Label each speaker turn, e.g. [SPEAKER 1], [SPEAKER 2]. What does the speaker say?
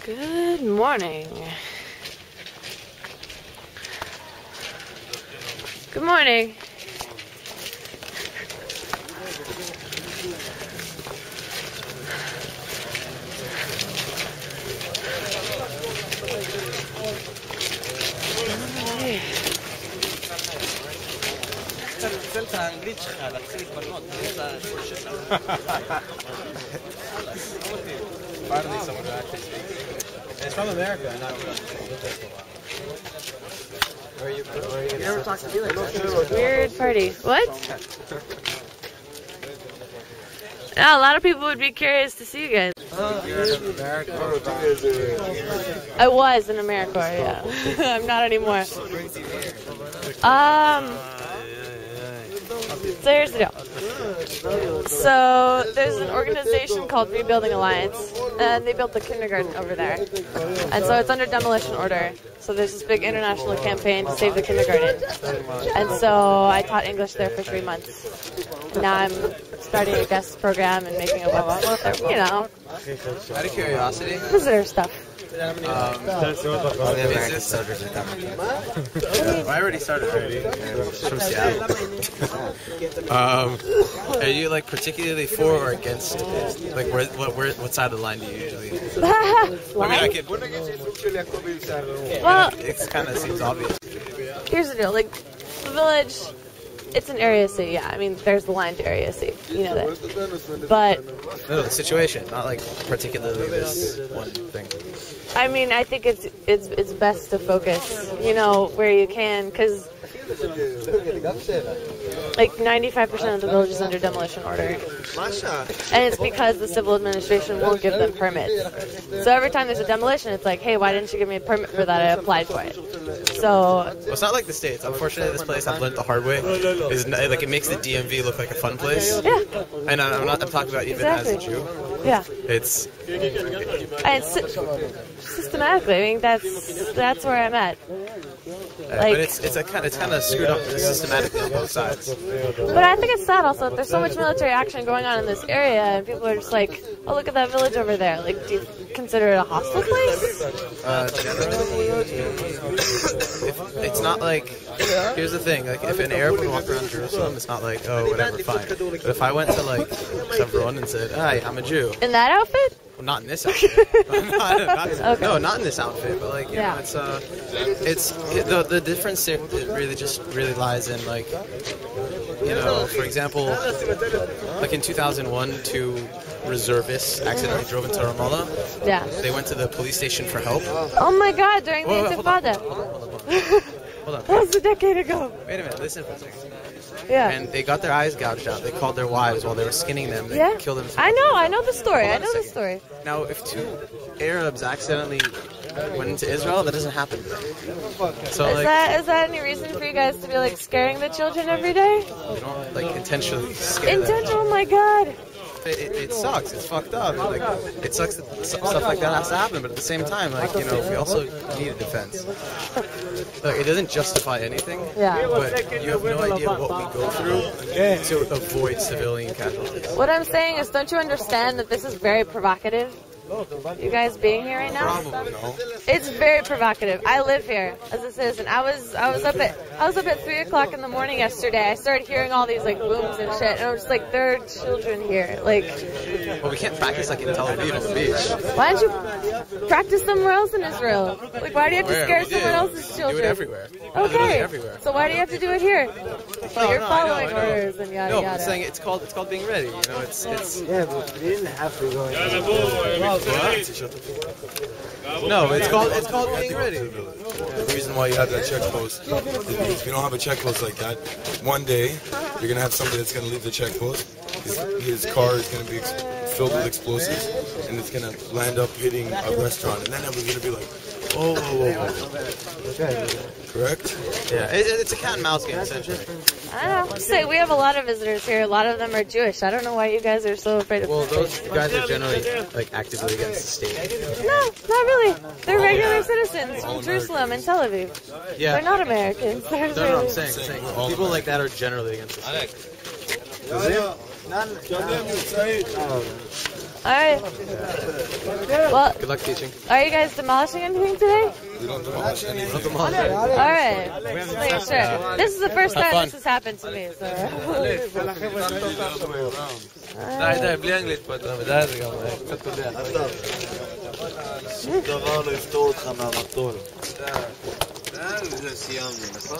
[SPEAKER 1] Good morning. Good morning.
[SPEAKER 2] Finally, someone actually speaks. It's from America, and not Where are you? You never talked to me like that.
[SPEAKER 1] Weird party. What? Yeah, a lot of people would be curious to see you guys. I was in AmeriCorps, yeah. I'm not anymore. So here's the deal. So there's an organization called Rebuilding Alliance, and they built the kindergarten over there. And so it's under demolition order. So there's this big international campaign to save the kindergarten. And so I taught English there for 3 months. Now I'm starting a guest program and making a website there, you know.
[SPEAKER 2] Out of curiosity,
[SPEAKER 1] Visitor stuff.
[SPEAKER 2] I already started from Seattle. Are you like particularly for or against? Like, what side of the line do you usually? I mean, I could.
[SPEAKER 1] Well,
[SPEAKER 2] it kind of seems obvious.
[SPEAKER 1] Here's the deal. Like, the village, it's an Area C. Yeah, I mean, there's the line to Area C. You know that. But
[SPEAKER 2] no, the situation, not like particularly this one thing.
[SPEAKER 1] I mean, I think it's best to focus, you know, where you can, because like 95% of the village is under demolition order, and it's because the civil administration won't give them permits. So every time there's a demolition, it's like, hey, why didn't you give me a permit for that? I applied for it. So
[SPEAKER 2] well, it's not like the States. Unfortunately, this place I've learned the hard way is like it makes the DMV look like a fun place.
[SPEAKER 1] Yeah.
[SPEAKER 2] And I'm talking about even as a Jew.
[SPEAKER 1] Yeah.
[SPEAKER 2] It's
[SPEAKER 1] systematically. I mean, that's where I'm at.
[SPEAKER 2] Like, but it's kind of screwed up systematically on both sides.
[SPEAKER 1] But I think it's sad also that there's so much military action going on in this area, and people are just like, oh, look at that village over there. Like, do you consider it a hostile place?
[SPEAKER 2] Generally, it's not like. Here's the thing: like, if an Arab would walk around Jerusalem, it's not like, oh, whatever, fine. But if I went to like Hebron and said, "Hi, I'm a Jew,"
[SPEAKER 1] in that outfit?
[SPEAKER 2] Well, not in this outfit. No, not in this outfit. But like, you know, the difference really lies in like, you know, for example, like in 2001, 2 reservists accidentally drove into Ramallah.
[SPEAKER 1] Yeah.
[SPEAKER 2] They went to the police station for help.
[SPEAKER 1] Oh my God! During the Intifada.
[SPEAKER 2] Hold on.
[SPEAKER 1] That was a decade ago.
[SPEAKER 2] Wait a minute. Listen for a second.
[SPEAKER 1] Yeah.
[SPEAKER 2] And they got their eyes gouged out. They called their wives while they were skinning them. They killed them.
[SPEAKER 1] I know the story. I know the story.
[SPEAKER 2] Now, if 2 Arabs accidentally went into Israel, that doesn't happen. So,
[SPEAKER 1] is that any reason for you guys to be like scaring the children every day?
[SPEAKER 2] You don't like intentionally scare them.
[SPEAKER 1] Oh my God.
[SPEAKER 2] It sucks. It's fucked up. Like, it sucks that stuff like that has to happen. But at the same time, like, you know, we also need a defense. Like, it doesn't justify anything.
[SPEAKER 1] Yeah.
[SPEAKER 2] But you have no idea what we go through to avoid civilian casualties.
[SPEAKER 1] What I'm saying is, don't you understand that this is very provocative? You guys being here right now?
[SPEAKER 2] Probably no.
[SPEAKER 1] It's very provocative. I live here as a citizen. I was up at 3 o'clock in the morning yesterday. I started hearing all these like booms and shit, and I was just like, there are children here. Like,
[SPEAKER 2] well, we can't practice like in Tel Aviv on the beach.
[SPEAKER 1] Why don't you practice somewhere else in Israel? Like, why do you have to scare someone else's children?
[SPEAKER 2] Do it everywhere.
[SPEAKER 1] Okay.
[SPEAKER 2] Everywhere.
[SPEAKER 1] So why do you have to do it here? Well, you're following orders and yada yada.
[SPEAKER 2] No, I'm saying it's called being ready. You know, it's.
[SPEAKER 3] Yeah, but we didn't have to go.
[SPEAKER 2] No, it's called being ready.
[SPEAKER 4] The reason why you have that check post is because if you don't have a check post like that, one day you're gonna have somebody that's gonna leave the check post. His car is gonna be filled with explosives, and it's gonna land up hitting a restaurant, and then everyone's gonna be like, "Oh, correct?"
[SPEAKER 2] Yeah, it's a cat and mouse game essentially.
[SPEAKER 1] I don't know. Say we have a lot of visitors here. A lot of them are Jewish. I don't know why you guys are so afraid of.
[SPEAKER 2] Well, those guys are generally like actively against the state.
[SPEAKER 1] No, not really. They're regular citizens from Jerusalem and Tel Aviv.
[SPEAKER 2] Yeah.
[SPEAKER 1] They're not Americans.
[SPEAKER 2] No, I'm saying people like that are generally against the state.
[SPEAKER 1] Alright. Well,
[SPEAKER 2] Good luck teaching.
[SPEAKER 1] are you guys demolishing anything today?
[SPEAKER 4] We don't demolish anything.
[SPEAKER 1] Alright. Make sure. This is the first time this has happened to me, so.
[SPEAKER 2] די, בלי אנגלית פה, אתה יודע, זה גם קצת תודה.
[SPEAKER 3] שום דבר לא יפתור אותך מהמטול. זה סיימנו, נכון?